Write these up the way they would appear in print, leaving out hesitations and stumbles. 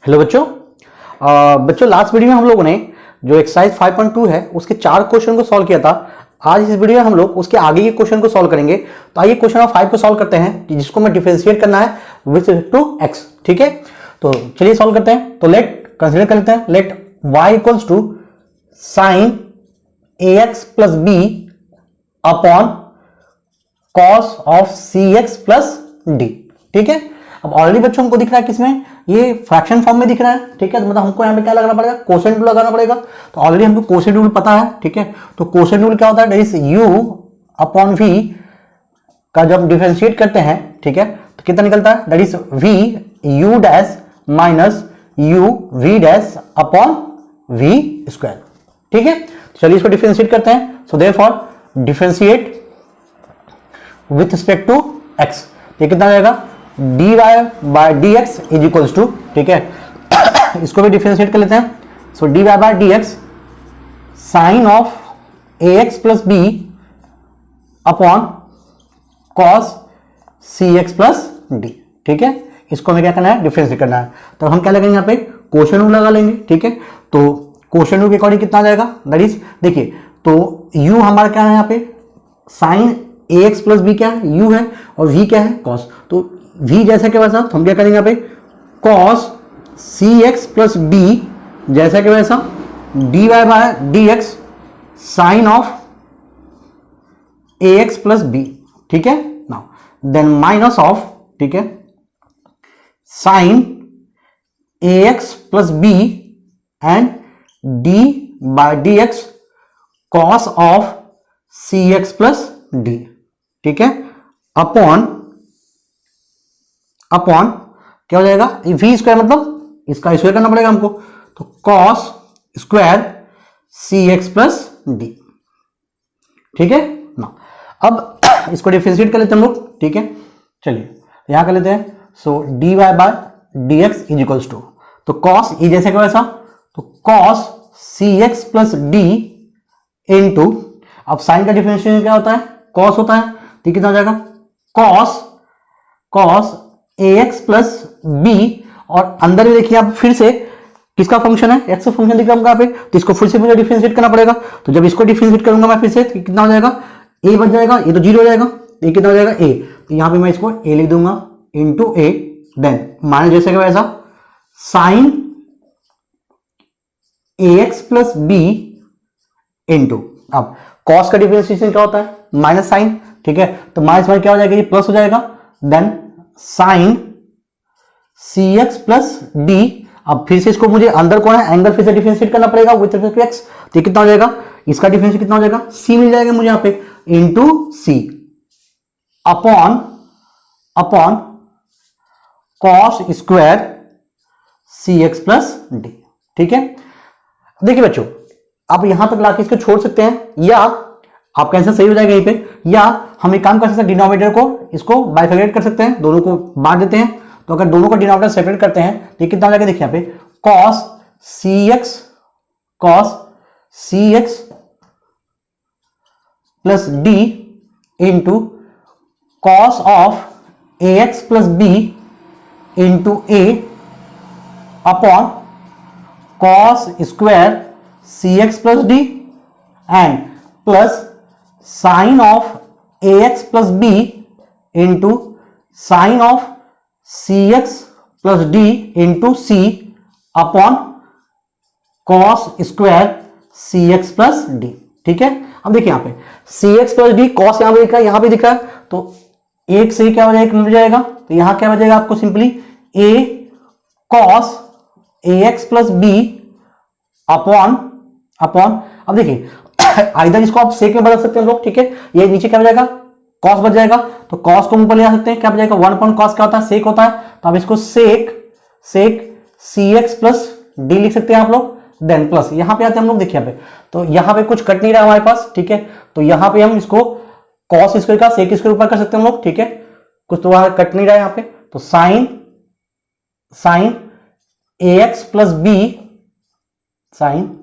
Hello बच्चों। बच्चों last video में हम लोगों ने जो एक्सरसाइज 5.2 है उसके 4 क्वेश्चन को सॉल्व किया था। आज इस वीडियो में हम लोग उसके आगे के क्वेश्चन को सॉल्व करेंगे। तो आइए क्वेश्चन नंबर 5 को सॉल्व करते हैं जिसको मैं डिफरेंशिएट करना है विद रिस्पेक्ट टू एक्स। ठीक है, तो चलिए सॉल्व करते हैं। तो लेट कंसीडर कर लेते हैं। Let y equals to sine ax plus b upon cos of cx plus D. ठीक है, अब ऑलरेडी बच्चों हमको दिख रहा है किसमें, ये फ्रैक्शन फॉर्म में दिख रहा है। ठीक है, तो मतलब हमको यहाँ पे क्या लगाना पड़ेगा, कोसेंट रूल लगाना पड़ेगा। तो ऑलरेडी हमको कोसेंट रूल पता है। ठीक है, तो कोसेंट रूल क्या होता है, that is u upon v का जब डिफरेंशिएट करते हैं, ठीक है, तो कितना निकलता है, that is v u dash minus u v dash upon v square. ठीक है, चलिए इसको डिफरेंशिएट करते हैं। So therefore differentiate with respect to x, ये कितना आ जाएगा, dy by dx is equals to, ठीक है, इसको भी डिफरेंशिएट कर लेते हैं। So dy by dx sine of ax plus b upon cos cx plus D. ठीक है, इसको हमें क्या करना है, डिफरेंशिएट करना है। तो हम क्या लगेंगे यहाँ पे, कोसेंट रूल लगा लेंगे। ठीक है, तो कोसेंट रूल के अकॉर्डिंग कितना आ जाएगा, दैट इज देखिए, तो u हमारा क्या है यहाँ पे, साइन ax प्लस बी क्या है, u है, और v क्या है, कॉस। तो v जैसा के वैसा, तो हम क्या करेंगे यहाँ पे, कॉस cx प्लस डी जैसा के वैसा dy by dx sine of ax plus b. ठीक है, नाउ देन माइनस ऑफ, ठीक है, sine ax plus b and d by dx cos of cx plus D. ठीक है, अपॉन क्या हो जाएगा, v स्क्वायर मतलब इसका स्क्वायर करना पड़ेगा हमको, तो cos square cx plus D. ठीक है ना, अब इसको डिफरेंशिएट कर लेते हैं हम लोग। ठीक है, चलिए यहां कर लेते हैं। So dy by dx is equals to, तो कॉस ई जैसे क्या वैसा, तो cos cx plus d into, अब साइन का डिफरेंशिएशन क्या होता है, कॉस होता है। तो कितना हो जाएगा, कॉस ax प्लस बी, और अंदर में देखिए आप फिर से किसका फंक्शन है, x का फंक्शन दिख रहा है यहाँ पे, तो इसको फिर से मुझे डिफरेंशिएट करना पड़ेगा। तो जब इसको डिफरेंशिएट करूंगा मैं फिर से, तो कितना हो जाएगा, a बच जाएगा, ये तो 0 हो जाएगा, ये कितना हो जाएगा a, तो यहाँ पे मैं इसको a लिख दूंगा इंटू a, देन माइनस जैसे क्या वैसा sine ax plus B into, अब कॉस का डिफरेंशिएशन क्या होता है, माइनस साइन। ठीक है, तो माइनस माइनस क्या हो जाएगा, ये प्लस हो जाएगा, then sine cx plus d. अब फिर से इसको मुझे अंदर कौन है, एंगल फिर से डिफरेंशिएट करना पड़ेगा विद रिस्पेक्ट टू x। तो कितना हो जाएगा, इसका डिफरेंशिएट कितना हो जाएगा, c मिल जाएगा मुझे यहाँ पे, into c upon cos square cx plus D. ठीक है, देखिए बच्चों, आप यहां तक लाके इसको छोड़ सकते हैं, या आपका आंसर सही हो जाएगा यहीं पे, या हम एक काम कर सकते हैं, डिनोमिनेटर को इसको बाइफर्केट कर सकते हैं, दोनों को बांट देते हैं। तो अगर दोनों को डिनोमिनेटर सेपरेट करते हैं तो कितना हो जाएगा, देखिए यहाँ पे cos cx plus D into cos of ax plus B into a upon cos square cx plus d and plus sine of ax plus B into sine of cx plus D into c upon cos square cx plus D. ठीक है, अब देखिए यहाँ पे cx plus D, cos यहाँ पे दिख रहा है, यहाँ पे दिख रहा है, तो एक से क्या हो जाएगा, मिल जाएगा। तो यहाँ क्या बचेगा आपको, simply a cos ax plus b upon, अब देखिए आइदर इसको आप सेक में बदल सकते हैं लोग। ठीक है, ये नीचे क्या बचेगा, कॉस बच जाएगा, तो कॉस को ऊपर ले आ सकते हैं, क्या बचेगा, 1 अपॉन कॉस क्या होता है, सेक होता है। तो आप इसको सेक cx प्लस डी लिख सकते हैं आप लोग, देन प्लस यहां पे आते हैं हम लोग, देखिए यहाँ पे, तो यहाँ पे कुछ कट नहीं रहा हमारे पास। ठीक है, तो यहाँ पे हम इसको कॉस स्क्वायर का सेक स्क्वायर ऊपर कर सकते हैं हम लोग। ठीक है, कुछ तो वहां कट नहीं रहा है यहाँ पे, तो sine ax plus B, sine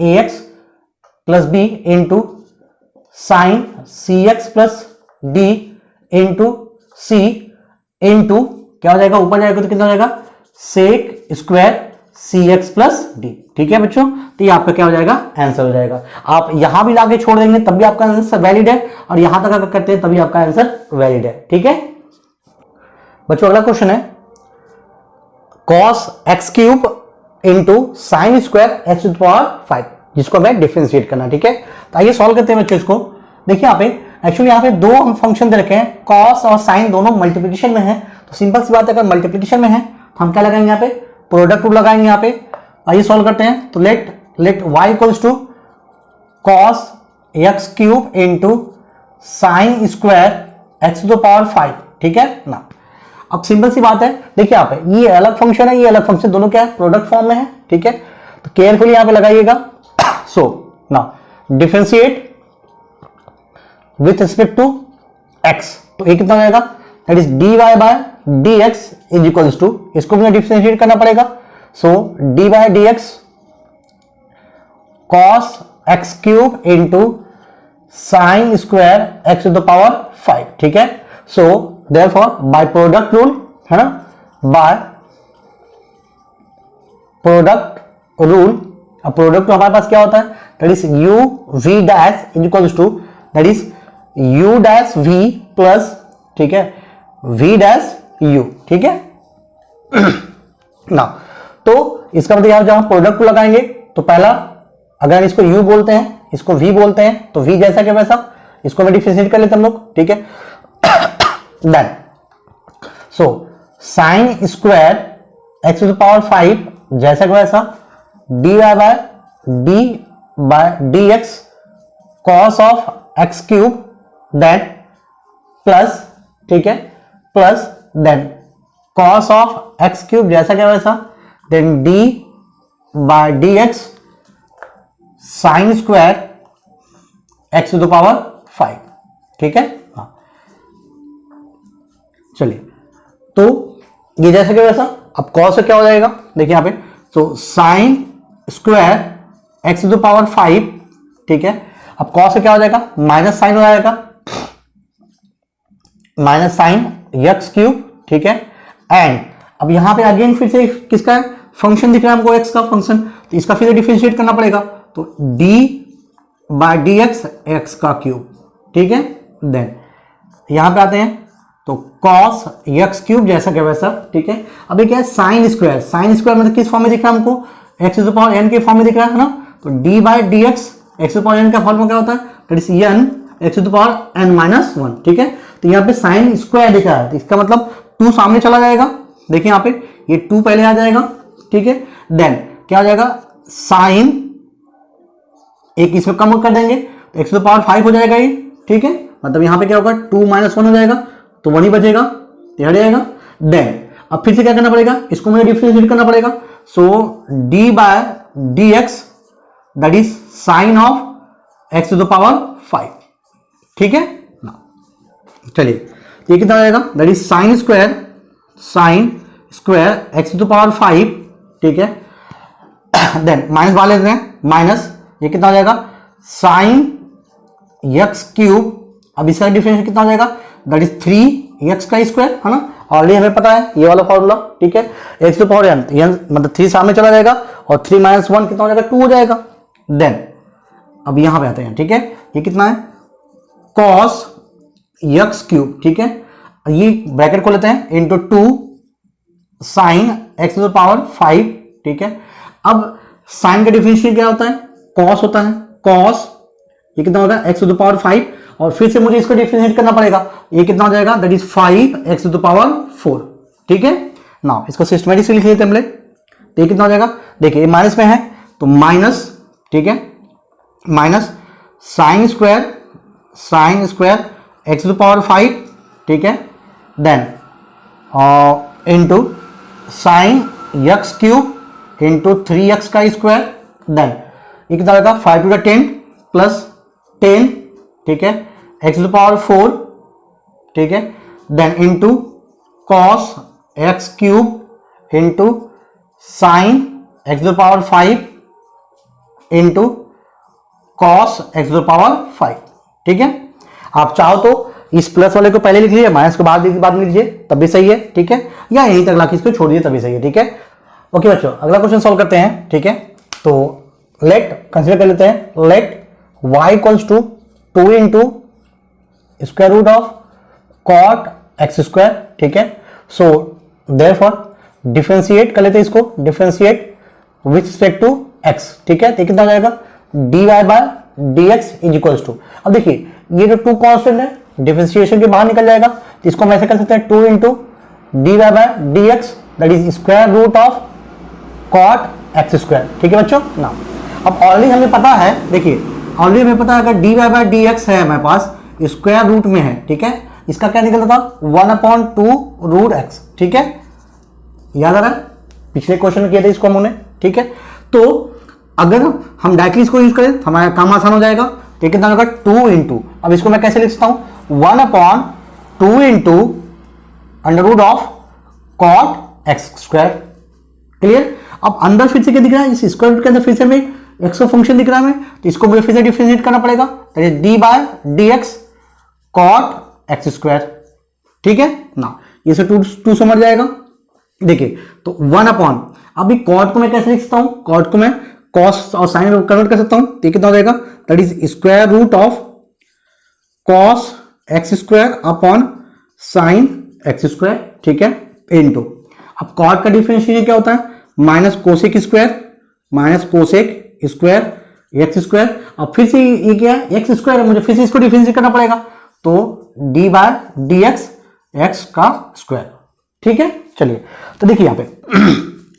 ax plus B into sine cx plus D into C into क्या हो जाएगा, ऊपर जाएगा तो कितना हो जाएगा, sec square C X plus D. ठीक है बच्चों, तो ये आपका क्या हो जाएगा, आंसर हो जाएगा। आप यहां भी लाके छोड़ देंगे तब भी आपका आंसर वैलिड है, और यहां तक अगर करते हैं तभी आपका आंसर वैलिड है। ठीक है बच्चों, अगला क्वेश्चन है cos x cube into sine square x to the power 5, जिसको हमें डिफरेंशिएट करना। ठीक है, तो आइए सॉल्व करते हैं बच्चों इसको। देखिए यहाँ पे एक्चुअली यहाँ पे दो हम फंक्शन दे रखे हैं, cos और साइन दोनों मल्टीप्लिकेशन में है, तो सिंपल सी बात है, अगर मल्टीप्लिकेशन में है तो हम क्या लगाएंगे, यहाँ पे प्रोडक्ट रूल लगाएंगे यहाँ पे। आइए सॉल्व करते हैं। तो let y equals to cos x cube into sine square x to the power 5। ठीक है ना, अब सिंपल सी बात है, देखिए यहाँ पे ये अलग फंक्शन है, ये अलग फंक्शन, दोनों क्या है, प्रोडक्ट फॉर्म में है। ठीक है, तो केयरफुली यहाँ पे लगाइएगा। So now differentiate with respect to x, तो ये कितना हो जाएगा, that is dy by dx is equals to, इसको मुझे डिफरेंशिएट करना पड़ेगा। So dy by dx cos x cube into sine square x to the power 5। ठीक है, so therefore by product rule है ना, बाय प्रोडक्ट रूल, अब product हमारे पास क्या होता है, that is u v dash is equals to, that is u dash v plus, ठीक है, v डैश u। ठीक है ना, तो इसका मतलब यहां जहां प्रोडक्ट लगाएंगे तो पहला, अगर इसको u बोलते हैं, इसको v बोलते हैं, तो v जैसा क्या वैसा, इसको मैं डिफरेंशिएट कर लेते हम लोग। ठीक है, then so sine square x to the power 5 जैसा कि वैसा dy by dx cos of x cube, then plus, ठीक है, plus then cos of x cube जैसा क्या वैसा, then d by dx sine square x to the power 5। ठीक है, हाँ चलिए, तो ये जैसा कि वैसा, अब cos से क्या हो जाएगा, देखिए यहां पे, तो sine square x to the power 5। ठीक है, अब cos से क्या हो जाएगा, माइनस साइन हो जाएगा, माइनस साइन एक्स क्यूब। ठीक है, एंड अब यहां पे अगेन फिर से किसका फंक्शन दिख रहा है हमको, एक्स का फंक्शन, तो इसका फिर डिफरेंशिएट करना पड़ेगा, तो d बाय dx एक्स का क्यूब। ठीक है, देन यहां पे आते हैं तो cos x क्यूब जैसा क्या वैसा। ठीक है, अभी क्या है, साइन स्क्वायर, साइन स्क्वायर मतलब किस फॉर्म में दिख रहा है हमको, x to the power n के फॉर्म में दिख रहा है ना, तो d by dx x to the power n का फॉर्म क्या होता है, that is n x to the power n minus 1। ठीक है, तो यहाँ पे साइन स्क्वायर दिख रहा है, तो इसका मतलब 2 सामने चला जाएगा, देखिए यहाँ पे ये 2 पहले आ जाएगा। ठीक है, देन क्या हो जाएगा, साइन एक इसमें कम कर देंगे तो x टू द पावर 5 हो जाएगा ये। ठीक है, मतलब यहाँ पे क्या होगा, 2 माइनस 1 हो जाएगा, तो 1 ही बचेगा, हट जाएगा। देन अब फिर से क्या करना पड़ेगा, इसको मुझे डिफरेंशिएट करना पड़ेगा, so d by dx that is sine of x to the power 5। ठीक है, चलिए ये कितना हो जाएगा, that is sine square x to the power 5। ठीक है, देन माइनस बाहर लेते हैं, माइनस ये कितना हो जाएगा, साइन x क्यूब, अब इसका डिफरेंशिएट कितना हो जाएगा, दैट इज 3x का स्क्वायर, है ना, ऑलरेडी हमें पता है ये वाला फॉर्मूला। ठीक है, x टू पावर n मतलब 3 सामने चला जाएगा, और 3 माइनस 1 कितना हो जाएगा, 2 हो जाएगा। देन अब यहां पे आते हैं। ठीक है, ये कितना है, cos x क्यूब। ठीक है, ये ब्रैकेट खोल लेते हैं, into 2 sine x to the power 5। ठीक है, अब साइन का डिफरेंशिएट क्या होता है, cos होता है, cos ये कितना होगा, x टू द पावर 5, और फिर से मुझे इसको डिफरेंशिएट करना पड़ेगा, ये कितना हो जाएगा, that is 5x to the power 4। ठीक है, नाउ इसको सिस्टमैटिक से लिख लेते हैं हम लोग, तो ये कितना हो जाएगा, देखिए ये माइनस में है तो माइनस, ठीक है, minus sine square x to the power 5। ठीक है, then into sine x cube into 3x का स्क्वायर, देन ये कितना होगा, 5 टू द 10 प्लस 10। ठीक है, x टू द पावर 4। ठीक है, then into cos x cube into sine x to the power 5 into cos x to the power 5। ठीक है, आप चाहो तो इस प्लस वाले को पहले लिख लीजिए, माइनस को बाद में लीजिए तब भी सही है, ठीक है, या यहीं तक लाके इसको छोड़ दीजिए तभी सही है, ठीक है। ओके बच्चों, अगला क्वेश्चन सॉल्व करते हैं, ठीक है। तो लेट कंसीडर कर लेते हैं, let y equals to 2 into square root of cot x square, ठीक है। सो देयरफॉर डिफरेंशिएट कर लेते हैं इसको, differentiate with respect to x, ठीक है। तो कितना हो जाएगा dy by dx is equals to, अब देखिए ये जो 2 कांस्टेंट है डिफरेंशिएशन के बाहर निकल जाएगा, तो इसको हम ऐसे कर सकते हैं 2 into dy by dx that is square root of cot x square, ठीक है बच्चों ना। अब ऑलरेडी हमें पता है, देखिए ऑलरेडी हमें पता है अगर dy बाय dx है हमारे पास स्क्वायर रूट में है, ठीक है, इसका क्या निकलता था 1/2 रूट x, ठीक है, याद आ रहा है, पिछले क्वेश्चन में किया था इसको हमने, ठीक है। तो अगर हम डायरेक्टली इसको यूज करें हमारा काम आसान हो जाएगा, तो कितना होगा 2 इंटू, अब इसको मैं कैसे लिख सकता हूं 1/2 into under root of cot x square, clear. अब अंदर फिर से क्या दिख रहा है, इस स्क्वायर रूट के अंदर फिर से हमें एक्स का फंक्शन दिख रहा है हमें, तो इसको मुझे फिर से डिफरेंशिएट करना पड़ेगा, that is d by d x cot x square, ठीक है ना। ये से 2 से मर जाएगा, देखिए तो 1/, अभी कॉट को मैं कैसे लिख सकता हूं, कॉट को मैं कॉस और साइन कन्वर्ट कर सकता हूं, तो कितना हो जाएगा that is square root of cos x square upon sine x square, ठीक है, इनटू, अब कॉट का डिफरेंशिएशन क्या होता है minus cosec square x square, अब फिर से ये क्या है एक्स स्क्वायर है, मुझे फिर से इसको डिफरेंशिएट करना पड़ेगा, तो डी बाय डी एक्स का स्क्वायर, ठीक है। चलिए तो देखिए यहां पे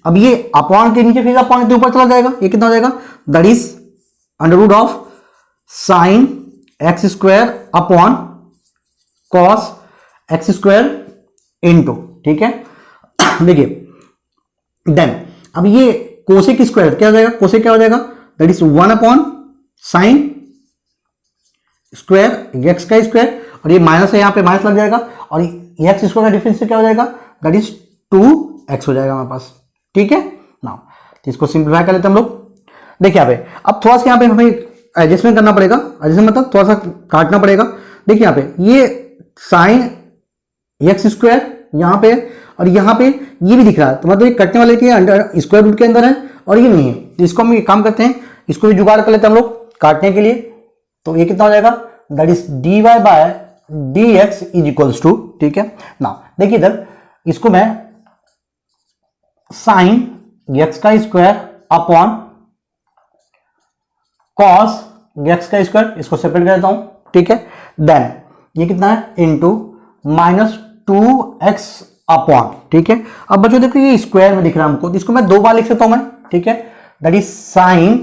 अब ये अपॉन के नीचे फिर अपॉन के ऊपर चला जाएगा, ये कितना हो जाएगा that is under root of sine x square upon cos x square into, ठीक है। देखिए देन अब ये कोसेक स्क्वायर क्या हो जाएगा, कोसेक क्या हो जाएगा that is 1/sin square x का स्क्वायर, और ये माइनस है, यहां पे माइनस लग जाएगा, और एक्स स्क्वायर का डिफरेंस क्या हो जाएगा दैट इज 2x हो जाएगा हमारे पास, ठीक है ना। तो इसको सिंप्लीफाई कर लेते हैं हम लोग, देखिए यहाँ पे अब थोड़ा सा यहाँ पे हमें एडजस्टमेंट करना पड़ेगा, एडजस्टमेंट मतलब थोड़ा सा काटना पड़ेगा, देखिए यहाँ पे ये साइन एक्स स्क्वायर यहाँ पे, और यहाँ पे ये भी दिख रहा है, तो मतलब ये कटने वाले के अंडर स्क्वायर रूट के अंदर है और ये नहीं है, तो इसको हम काम करते हैं, इसको भी जुगाड़ कर लेते हैं हम लोग काटने के लिए, तो ये कितना हो जाएगा that is d y by d x is equals to, ठीक है ना। देखिए इधर इसको मैं साइन एक्स का स्क्वायर अपॉन कॉस एक्स का स्क्वायर, इसको सेपरेट कर देता हूं, ठीक है। देन ये कितना है इनटू -2x अपॉन, ठीक है। अब बच्चों देखो ये स्क्वायर में दिख रहा है हमको, तो इसको मैं 2 बार लिख सकता हूं मैं, ठीक है, दैट इज साइन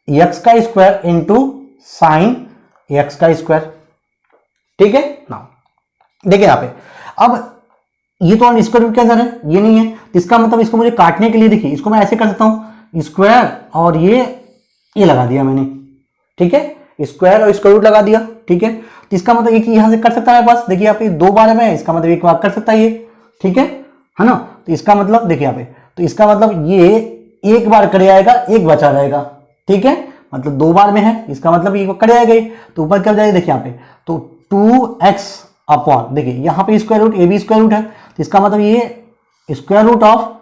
एक्स का स्क्वायर इंटू साइन एक्स का स्क्वायर, ठीक है ना। देखिए यहां पे अब ये तो स्क्वायर रूट के अंदर है, ये नहीं है, इसका मतलब इसको मुझे काटने के लिए देखिए इसको मैं ऐसे कर सकता हूं स्क्वायर और ये लगा दिया मैंने, ठीक है, स्क्वायर और स्क्वायर रूट लगा दिया, ठीक है। तो इसका मतलब एक यहां से कर सकता है मेरे पास, देखिए यहाँ पे 2 बार में, इसका मतलब एक बार कर सकता है ये, ठीक है ना। तो इसका मतलब देखिए यहाँ पे, तो इसका मतलब ये एक बार कर आएगा, एक बचा रहेगा, ठीक है, मतलब 2 बार में है, इसका मतलब ये कर आएगा, तो ऊपर क्या हो जाएगा देखिए यहाँ पे, तो 2x अपॉन, देखिए यहाँ पे स्क्वायर रूट, ए भी स्क्वायर रूट है, तो इसका मतलब ये square root of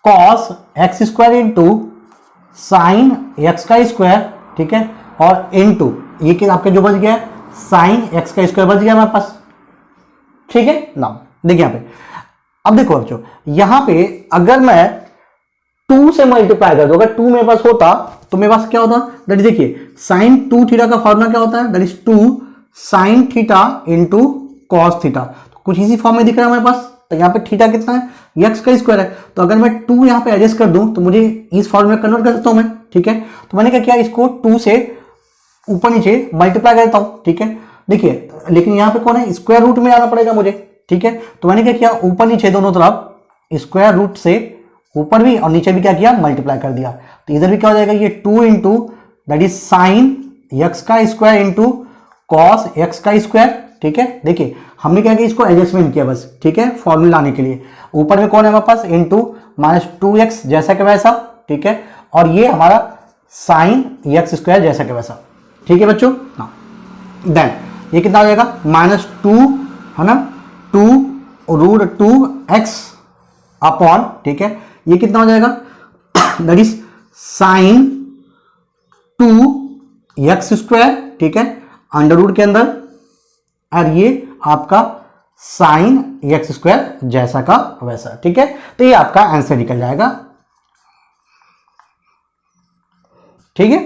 cos x square into sine x का स्क्वायर, ठीक है, और इंटू ये कि आपका जो बच गया साइन एक्स का स्क्वायर बच गया हमारे पास, ठीक है ना। देखिए यहाँ पे अब देखो बच्चों, यहां पे अगर मैं 2 से मल्टीप्लाई कर दूं, अगर 2 मेरे पास होता तो मेरे पास क्या होता, दैट इज देखिए साइन 2 थीटा का फॉर्मूला क्या होता है, that is 2 sine theta into cos theta, तो कुछ इसी फॉर्म में दिख रहा है हमारे पास। तो यहाँ पे थीटा कितना है एक्स का स्क्वायर है, तो अगर मैं 2 यहाँ पे एडजस्ट कर दूं तो मुझे इस फॉर्म में कन्वर्ट कर सकता हूं मैं, ठीक है। तो मैंने क्या किया, इसको 2 से ऊपर नीचे मल्टीप्लाई करता हूं, ठीक है। देखिए लेकिन यहाँ पे कौन है, स्क्वायर रूट में आना पड़ेगा मुझे, ठीक है। तो मैंने क्या किया, ऊपर नीचे दोनों तरफ स्क्वायर रूट से ऊपर भी और नीचे भी क्या किया, मल्टीप्लाई कर दिया। तो इधर भी क्या हो जाएगा, ये 2 into that is sign x का स्क्वायर इंटू कॉस एक्स का स्क्वायर, ठीक है। देखिए हमने क्या किया, इसको एडजस्टमेंट किया बस, ठीक है, फॉर्मूला लाने के लिए। ऊपर में कौन है हमारे पास, इंटू -2x जैसा कि वैसा, ठीक है, और ये हमारा साइन एक्स स्क्वायर जैसा कि वैसा, ठीक है बच्चों। देन ये कितना हो जाएगा -2 है ना, 2√2x अपॉन, ठीक है, ये कितना हो जाएगा दैट इज sin 2x², ठीक है, अंडर रूट के अंदर, और ये आपका sin x² जैसा का वैसा, ठीक है। तो ये आपका आंसर निकल जाएगा, ठीक है।